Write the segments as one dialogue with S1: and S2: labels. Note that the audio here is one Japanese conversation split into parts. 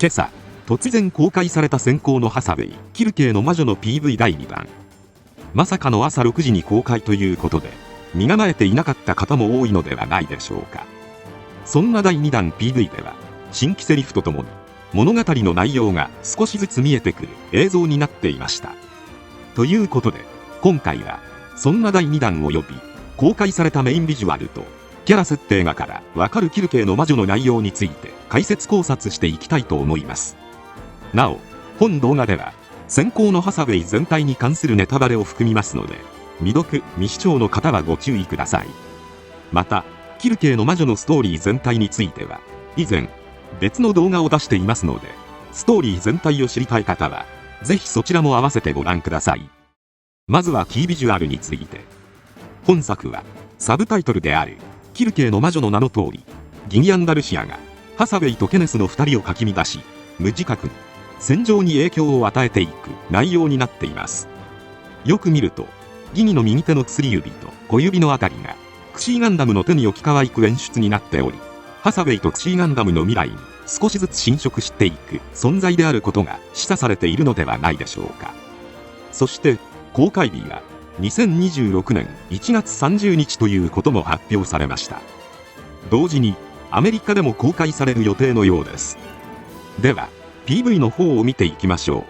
S1: 今朝、突然公開された先行のハサウェイ・キルケーの魔女の PV 第2弾。まさかの朝6時に公開ということで、身構えていなかった方も多いのではないでしょうか。そんな第2弾 PV では、新規セリフとともに、物語の内容が少しずつ見えてくる映像になっていました。ということで、今回は、そんな第2弾及び、公開されたメインビジュアルと、キャラ設定画からわかるキルケーの魔女の内容について解説考察していきたいと思います。なお、本動画では、先行のハサウェイ全体に関するネタバレを含みますので、未読未視聴の方はご注意ください。また、キルケーの魔女のストーリー全体については、以前、別の動画を出していますので、ストーリー全体を知りたい方は、ぜひそちらも合わせてご覧ください。まずはキービジュアルについて。本作は、サブタイトルである、キルケーの魔女の名の通り、ギニアンダルシアが、ハサウェイとケネスの2人をかき乱し、無自覚に、戦場に影響を与えていく内容になっています。よく見ると、ギニの右手の薬指と小指のあたりが、クシーガンダムの手に置き換わいく演出になっており、ハサウェイとクシーガンダムの未来に少しずつ侵食していく存在であることが示唆されているのではないでしょうか。そして、公開日が、2026年1月30日ということも発表されました。同時にアメリカでも公開される予定のようです。では PV の方を見ていきましょう。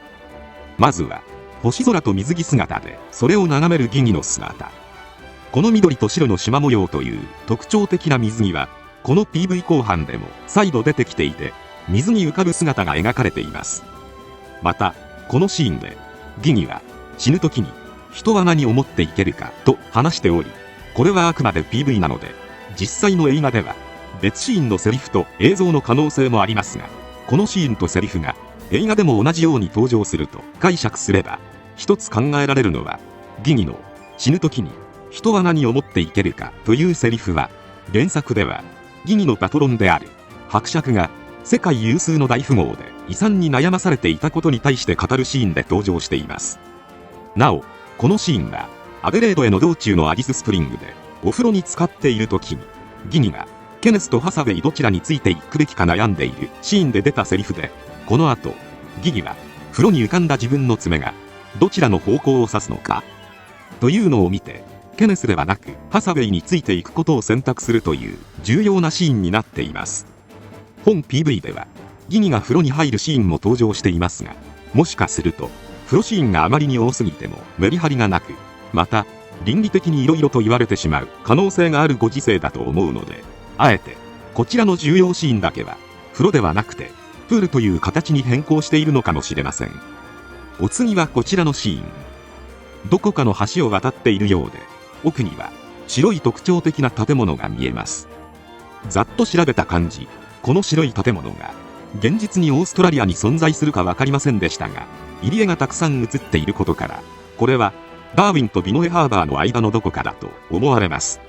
S1: まずは星空と水着姿でそれを眺めるギニの姿。この緑と白の縞模様という特徴的な水着はこの PV 後半でも再度出てきていて、水に浮かぶ姿が描かれています。またこのシーンでギニは死ぬ時に人は何を持っていけるかと話しており、これはあくまで PV なので、実際の映画では別シーンのセリフと映像の可能性もありますが、このシーンとセリフが映画でも同じように登場すると解釈すれば、一つ考えられるのは、ギニの死ぬ時に人は何を持っていけるかというセリフは、原作ではギニのパトロンである伯爵が世界有数の大富豪で遺産に悩まされていたことに対して語るシーンで登場しています。なお、このシーンはアデレードへの道中のアディススプリングでお風呂に浸かっている時にギニがケネスとハサウェイどちらについていくべきか悩んでいるシーンで出たセリフで、この後ギニは風呂に浮かんだ自分の爪がどちらの方向を指すのかというのを見て、ケネスではなくハサウェイについていくことを選択するという重要なシーンになっています。本 PV ではギニが風呂に入るシーンも登場していますが、もしかすると風呂シーンがあまりに多すぎてもメリハリがなく、また倫理的に色々と言われてしまう可能性があるご時世だと思うので、あえてこちらの重要シーンだけは風呂ではなくてプールという形に変更しているのかもしれません。お次はこちらのシーン。どこかの橋を渡っているようで、奥には白い特徴的な建物が見えます。ざっと調べた感じ、この白い建物が現実にオーストラリアに存在するか分かりませんでしたが、入り江がたくさん映っていることから、これはダーウィンとビノエハーバーの間のどこかだと思われます。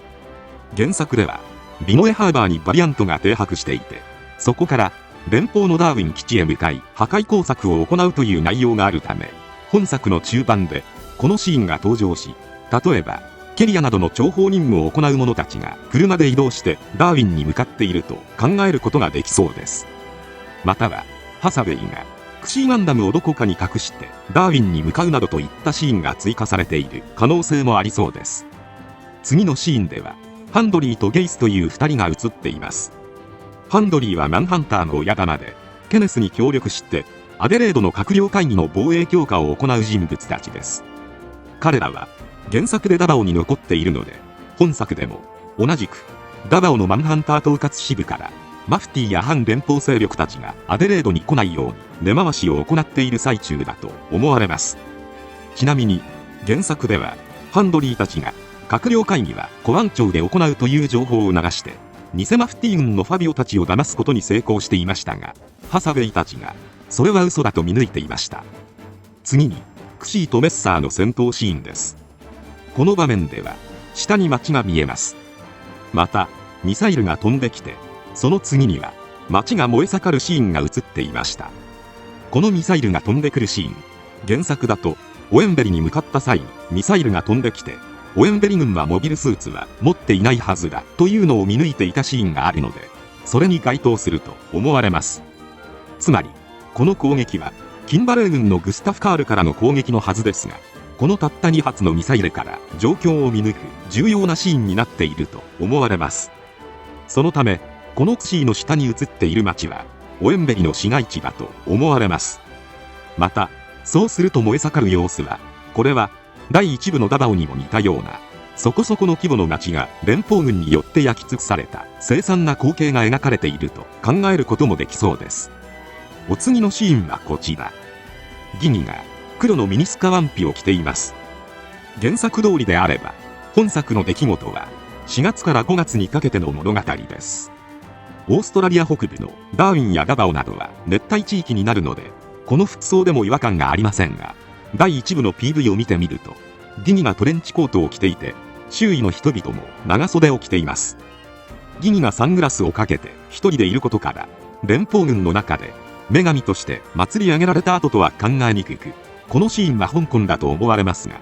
S1: 原作ではビノエハーバーにバリアントが停泊していて、そこから連邦のダーウィン基地へ向かい破壊工作を行うという内容があるため、本作の中盤でこのシーンが登場し、例えばケリアなどの諜報任務を行う者たちが車で移動してダーウィンに向かっていると考えることができそうです。またはハサウェイがクシーガンダムをどこかに隠してダーウィンに向かうなどといったシーンが追加されている可能性もありそうです。次のシーンではハンドリーとゲイスという2人が映っています。ハンドリーはマンハンターの親玉で、ケネスに協力してアデレードの閣僚会議の防衛強化を行う人物たちです。彼らは原作でダバオに残っているので、本作でも同じくダバオのマンハンター統括支部からマフティーや反連邦勢力たちがアデレードに来ないように根回しを行っている最中だと思われます。ちなみに原作ではハンドリーたちが閣僚会議はコ湾町で行うという情報を流して偽マフティー軍のファビオたちを騙すことに成功していましたが、ハサウェイたちがそれは嘘だと見抜いていました。次にクシーとメッサーの戦闘シーンです。この場面では下に街が見えます。またミサイルが飛んできて、その次には街が燃え盛るシーンが映っていました。このミサイルが飛んでくるシーン、原作だとオエンベリに向かった際にミサイルが飛んできて、オエンベリ軍はモビルスーツは持っていないはずだというのを見抜いていたシーンがあるので、それに該当すると思われます。つまりこの攻撃はキンバレー軍のグスタフ・カールからの攻撃のはずですが、このたった2発のミサイルから状況を見抜く重要なシーンになっていると思われます。そのためこのクシーの下に映っている町はオエンベリの市街地だと思われます。またそうすると燃え盛る様子は、これは第1部のダバオにも似たようなそこそこの規模の町が連邦軍によって焼き尽くされた凄惨な光景が描かれていると考えることもできそうです。お次のシーンはこちら。ギニが黒のミニスカワンピを着ています。原作通りであれば本作の出来事は4月から5月にかけての物語です。オーストラリア北部のダーウィンやダバオなどは熱帯地域になるので、この服装でも違和感がありませんが、第1部の PV を見てみるとギニがトレンチコートを着ていて、周囲の人々も長袖を着ています。ギニがサングラスをかけて一人でいることから、連邦軍の中で女神として祭り上げられた後とは考えにくく、このシーンは香港だと思われますが、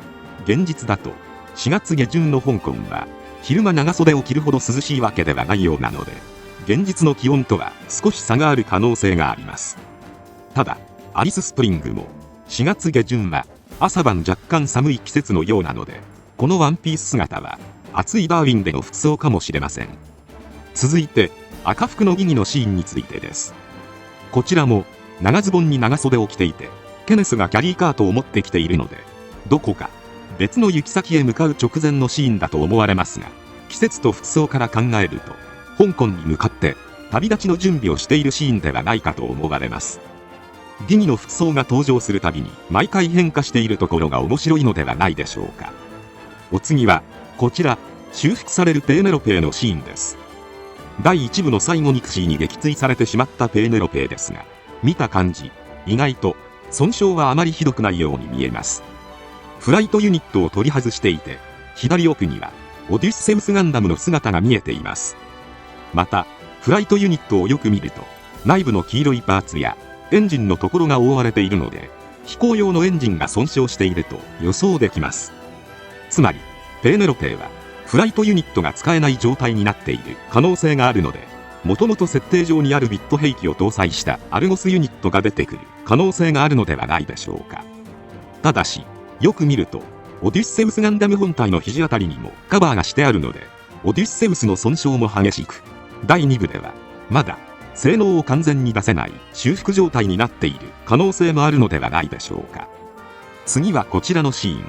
S1: 現実だと4月下旬の香港は昼間長袖を着るほど涼しいわけではないようなので、現実の気温とは少し差がある可能性があります。ただアリススプリングも4月下旬は朝晩若干寒い季節のようなので、このワンピース姿は暑いダーウィンでの服装かもしれません。続いて赤服のギニのシーンについてです。こちらも長ズボンに長袖を着ていて、ケネスがキャリーカートを持ってきているので、どこか別の行き先へ向かう直前のシーンだと思われますが、季節と服装から考えると香港に向かって旅立ちの準備をしているシーンではないかと思われます。ギニの服装が登場するたびに毎回変化しているところが面白いのではないでしょうか。お次はこちら、修復されるペーネロペーのシーンです。第1部の最後にクシーに撃墜されてしまったペーネロペーですが、見た感じ意外と損傷はあまりひどくないように見えます。フライトユニットを取り外していて、左奥にはオデュッセウスガンダムの姿が見えています。またフライトユニットをよく見ると、内部の黄色いパーツやエンジンのところが覆われているので、飛行用のエンジンが損傷していると予想できます。つまりペーネロペーはフライトユニットが使えない状態になっている可能性があるので、もともと設定上にあるビット兵器を搭載したアルゴスユニットが出てくる可能性があるのではないでしょうか。ただしよく見るとオデュッセウスガンダム本体の肘あたりにもカバーがしてあるので、オデュッセウスの損傷も激しく、第2部ではまだ性能を完全に出せない修復状態になっている可能性もあるのではないでしょうか。次はこちらのシーン。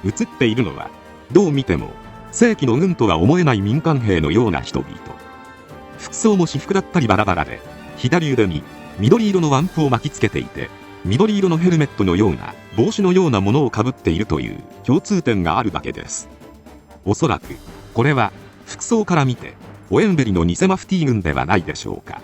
S1: 映っているのはどう見ても正規の軍とは思えない民間兵のような人々。服装も私服だったりバラバラで、左腕に緑色のワンプを巻きつけていて、緑色のヘルメットのような帽子のようなものをかぶっているという共通点があるわけです。おそらくこれは服装から見てオエンベリの偽マフティー軍ではないでしょうか。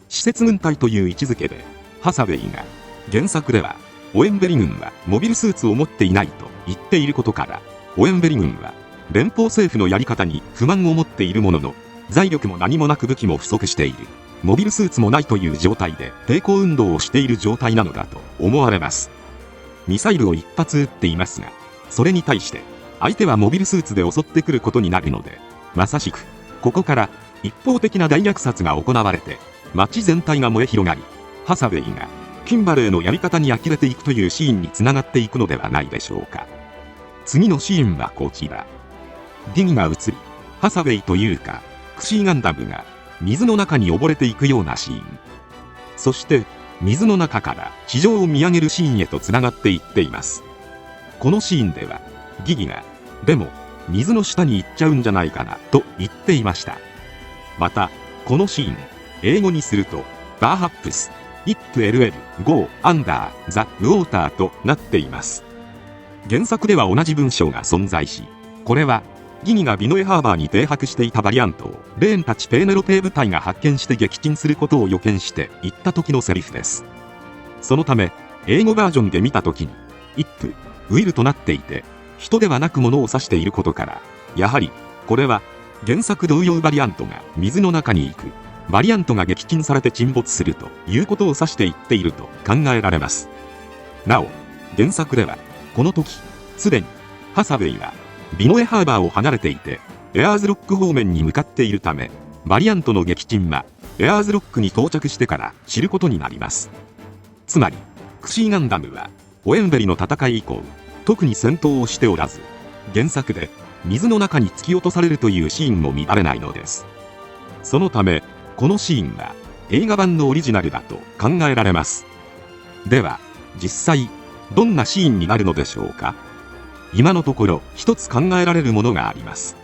S1: 施設軍隊という位置づけで、ハサウェイが原作ではオエンベリ軍はモビルスーツを持っていないと言っていることから、オエンベリ軍は連邦政府のやり方に不満を持っているものの、財力も何もなく武器も不足している、モビルスーツもないという状態で抵抗運動をしている状態なのだと思われます。ミサイルを一発撃っていますが、それに対して相手はモビルスーツで襲ってくることになるので、まさしくここから一方的な大虐殺が行われて、街全体が燃え広がり、ハサウェイがキンバレーのやり方に呆れていくというシーンにつながっていくのではないでしょうか。次のシーンはこちら。ギニが映り、ハサウェイというかクシーガンダムが水の中に溺れていくようなシーン。そして水の中から地上を見上げるシーンへとつながっていっています。このシーンではギギがでも水の下に行っちゃうんじゃないかなと言っていました。またこのシーン、英語にするとバーハップス It LL Go Under the Water となっています。原作では同じ文章が存在し、これはギニがビノエハーバーに停泊していたバリアントをレーンたちペーネロペー部隊が発見して撃沈することを予見して言った時のセリフです。そのため英語バージョンで見た時に It Will となっていて、人ではなく物を指していることから、やはりこれは原作同様バリアントが水の中に行く、バリアントが撃沈されて沈没するということを指して言っていると考えられます。なお原作ではこの時すでにハサウェイはビノエハーバーを離れていてエアーズロック方面に向かっているため、バリアントの撃沈はエアーズロックに到着してから知ることになります。つまりクシーガンダムはオエンベリの戦い以降特に戦闘をしておらず、原作で水の中に突き落とされるというシーンも見られないのです。そのためこのシーンは映画版のオリジナルだと考えられます。では実際どんなシーンになるのでしょうか。今のところ一つ考えられるものがあります。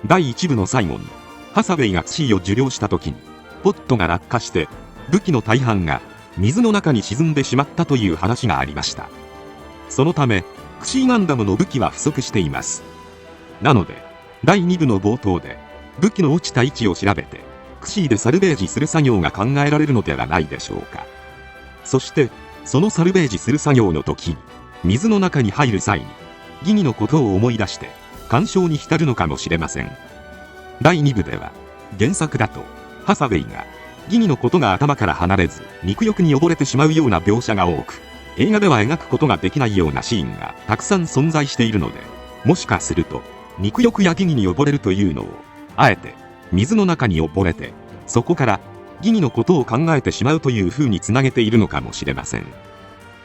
S1: 第1部の最後にハサウェイがクシーを受領した時にポットが落下して武器の大半が水の中に沈んでしまったという話がありました。そのためクシーガンダムの武器は不足しています。なので第2部の冒頭で武器の落ちた位置を調べてクシーでサルベージする作業が考えられるのではないでしょうか。そしてそのサルベージする作業の時に水の中に入る際にギニのことを思い出して感傷に浸るのかもしれません。第2部では原作だとハサウェイがギニのことが頭から離れず肉欲に溺れてしまうような描写が多く、映画では描くことができないようなシーンがたくさん存在しているので、もしかすると肉欲やギニに溺れるというのをあえて水の中に溺れてそこからギニのことを考えてしまうという風につなげているのかもしれません。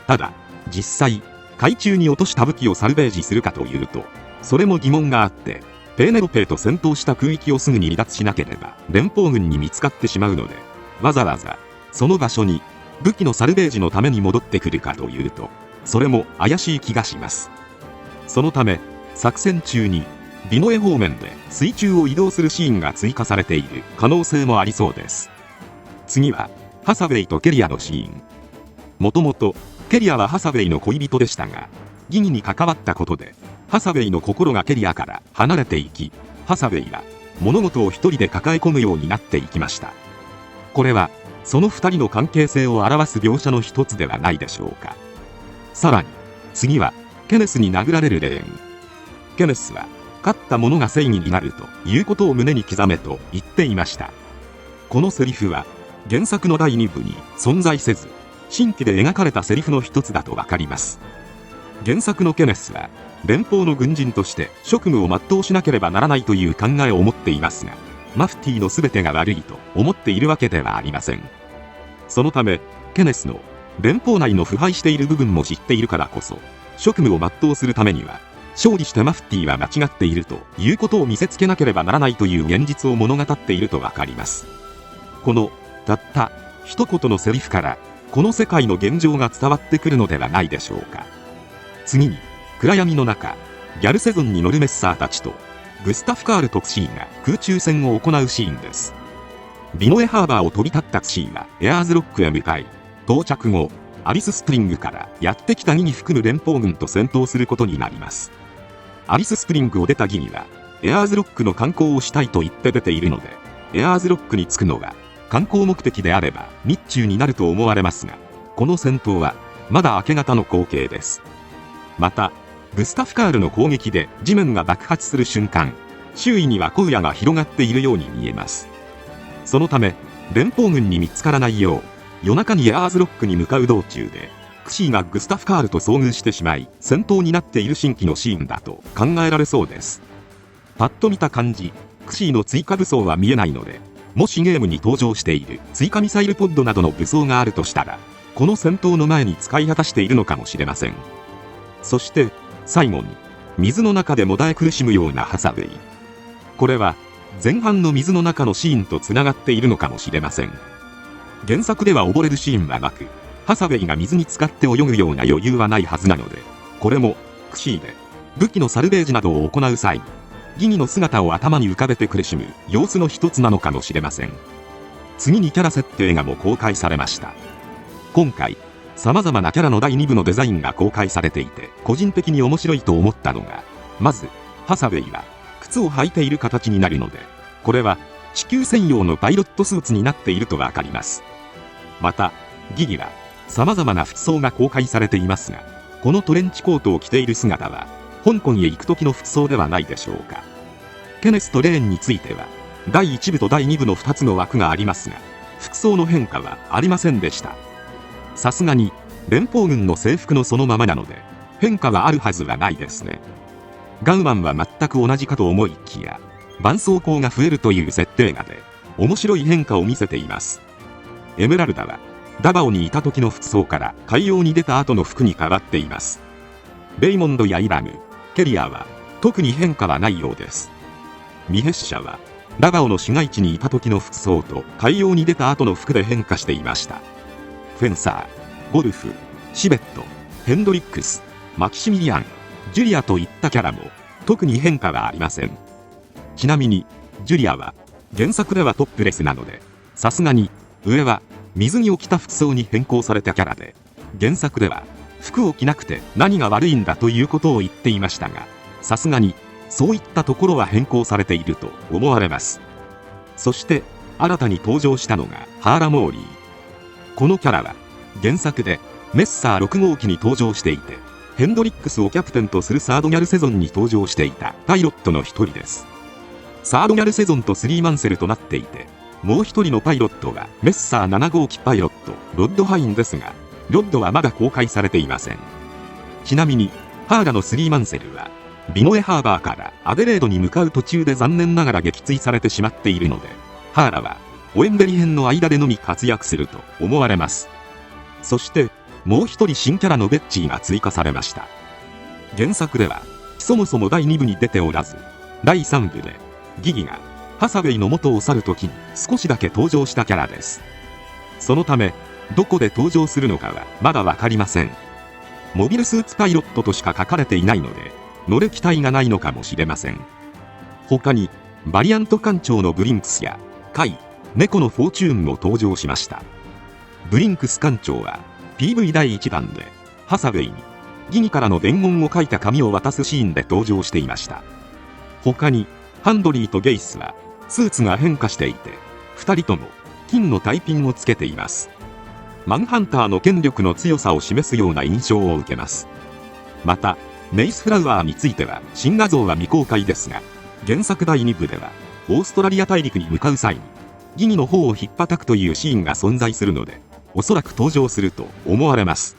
S1: ただ実際海中に落とした武器をサルベージするかというとそれも疑問があって、ペーネロペーと戦闘した空域をすぐに離脱しなければ連邦軍に見つかってしまうので、わざわざその場所に武器のサルベージのために戻ってくるかというとそれも怪しい気がします。そのため作戦中にビノエ方面で水中を移動するシーンが追加されている可能性もありそうです。次はハサウェイとケリアのシーン。もともとケリアはハサウェイの恋人でしたが、ギニに関わったことでハサウェイの心がケリアから離れていき、ハサウェイは物事を一人で抱え込むようになっていきました。これはその二人の関係性を表す描写の一つではないでしょうか。さらに次はケネスに殴られるレーン。ケネスは勝った者が正義になるということを胸に刻めと言っていました。このセリフは原作の第2部に存在せず、新規で描かれたセリフの一つだとわかります。原作のケネスは連邦の軍人として職務を全うしなければならないという考えを持っていますが、マフティの全てが悪いと思っているわけではありません。そのためケネスの連邦内の腐敗している部分も知っているからこそ、職務を全うするためには勝利してマフティは間違っているということを見せつけなければならないという現実を物語っているとわかります。このたった一言のセリフからこの世界の現状が伝わってくるのではないでしょうか。次に暗闇の中、ギャルセゾンに乗るメッサーたちとグスタフ・カールとクシーが空中戦を行うシーンです。ビノエハーバーを飛び立ったクシーはエアーズロックへ向かい、到着後アリススプリングからやってきたギニ含む連邦軍と戦闘することになります。アリススプリングを出たギニはエアーズロックの観光をしたいと言って出ているので、エアーズロックに着くのが観光目的であれば日中になると思われますが、この戦闘はまだ明け方の光景です。またグスタフ・カールの攻撃で地面が爆発する瞬間、周囲には荒野が広がっているように見えます。そのため連邦軍に見つからないよう、夜中にエアーズロックに向かう道中でクシーがグスタフ・カールと遭遇してしまい戦闘になっている新規のシーンだと考えられそうです。パッと見た感じ、クシーの追加武装は見えないので、もしゲームに登場している追加ミサイルポッドなどの武装があるとしたら、この戦闘の前に使い果たしているのかもしれません。そして最後に水の中でもだえ苦しむようなハサウェイ。これは前半の水の中のシーンとつながっているのかもしれません。原作では溺れるシーンはなく、ハサウェイが水に浸かって泳ぐような余裕はないはずなので、これもクシーで武器のサルベージなどを行う際にギニの姿を頭に浮かべて苦しむ様子の一つなのかもしれません。次にキャラ設定がも公開されました。今回様々なキャラの第2部のデザインが公開されていて、個人的に面白いと思ったのが、まずハサウェイは靴を履いている形になるので、これは地球専用のパイロットスーツになっているとわかります。またギニは様々な服装が公開されていますが、このトレンチコートを着ている姿は香港へ行く時の服装ではないでしょうか。ケネスとレーンについては第1部と第2部の2つの枠がありますが、服装の変化はありませんでした。さすがに連邦軍の制服のそのままなので変化はあるはずはないですね。ガウマンは全く同じかと思いきや、絆創膏が増えるという設定画で面白い変化を見せています。エメラルダはダバオにいた時の服装から海洋に出た後の服に変わっています。レイモンドやイラム、ケリアは特に変化はないようです。ミヘッシャはダバオの市街地にいた時の服装と海洋に出た後の服で変化していました。フェンサー、ゴルフ、シベット、ヘンドリックス、マキシミリアン、ジュリアといったキャラも特に変化はありません。ちなみにジュリアは原作ではトップレスなので、さすがに上は水着を着た服装に変更されたキャラで、原作では服を着なくて何が悪いんだということを言っていましたが、さすがにそういったところは変更されていると思われます。そして新たに登場したのがハーラ・モーリー。このキャラは原作でメッサー6号機に登場していて、ヘンドリックスをキャプテンとするサードギャルセゾンに登場していたパイロットの一人です。サードギャルセゾンとスリーマンセルとなっていて、もう一人のパイロットはメッサー7号機パイロットロッドハインですが、ロッドはまだ公開されていません。ちなみにハーラのスリーマンセルはビノエハーバーからアデレードに向かう途中で残念ながら撃墜されてしまっているので、ハーラはオエンベリ編の間でのみ活躍すると思われます。そしてもう一人新キャラのベッチーが追加されました。原作ではそもそも第2部に出ておらず、第3部でギギがハサウェイの元を去る時に少しだけ登場したキャラです。そのためどこで登場するのかはまだ分かりません。モビルスーツパイロットとしか書かれていないので、乗る機体がないのかもしれません。他にバリアント艦長のブリンクスやカイ、猫のフォーチューンも登場しました。ブリンクス艦長は PV 第1弾でハサウェイにギギからの伝言を書いた紙を渡すシーンで登場していました。他にハンドリーとゲイスはスーツが変化していて、2人とも金のタイピンをつけています。マンハンターの権力の強さを示すような印象を受けます。またメイスフラウアーについては新画像は未公開ですが、原作第2部ではオーストラリア大陸に向かう際にギギの方を引っ叩くというシーンが存在するので、おそらく登場すると思われます。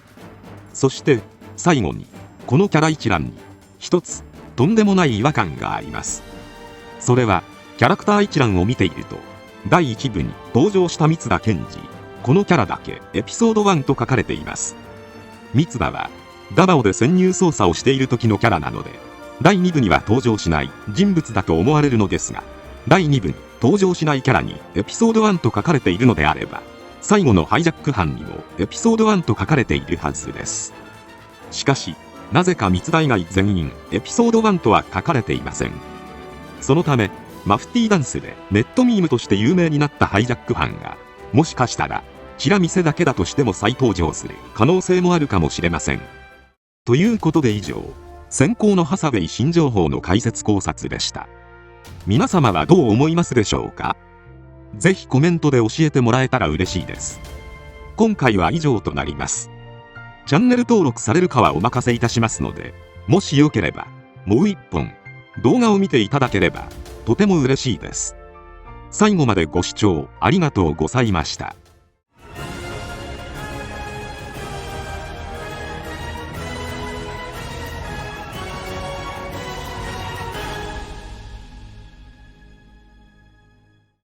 S1: そして最後にこのキャラ一覧に一つとんでもない違和感があります。それはキャラクター一覧を見ていると、第1部に登場した三田健二、このキャラだけエピソード1と書かれています。三田はダバオで潜入捜査をしている時のキャラなので、第2部には登場しない人物だと思われるのですが、第2部に登場しないキャラにエピソード1と書かれているのであれば、最後のハイジャック犯にもエピソード1と書かれているはずです。しかしなぜか三田以外全員エピソード1とは書かれていません。そのためマフティーダンスでネットミームとして有名になったハイジャック犯が、もしかしたらチラ見せだけだとしても再登場する可能性もあるかもしれません。ということで以上、先行のハサウェイ新情報の解説考察でした。皆様はどう思いますでしょうか？ぜひコメントで教えてもらえたら嬉しいです。今回は以上となります。チャンネル登録されるかはお任せいたしますので、もしよければもう一本動画を見ていただければとても嬉しいです。最後までご視聴ありがとうございました。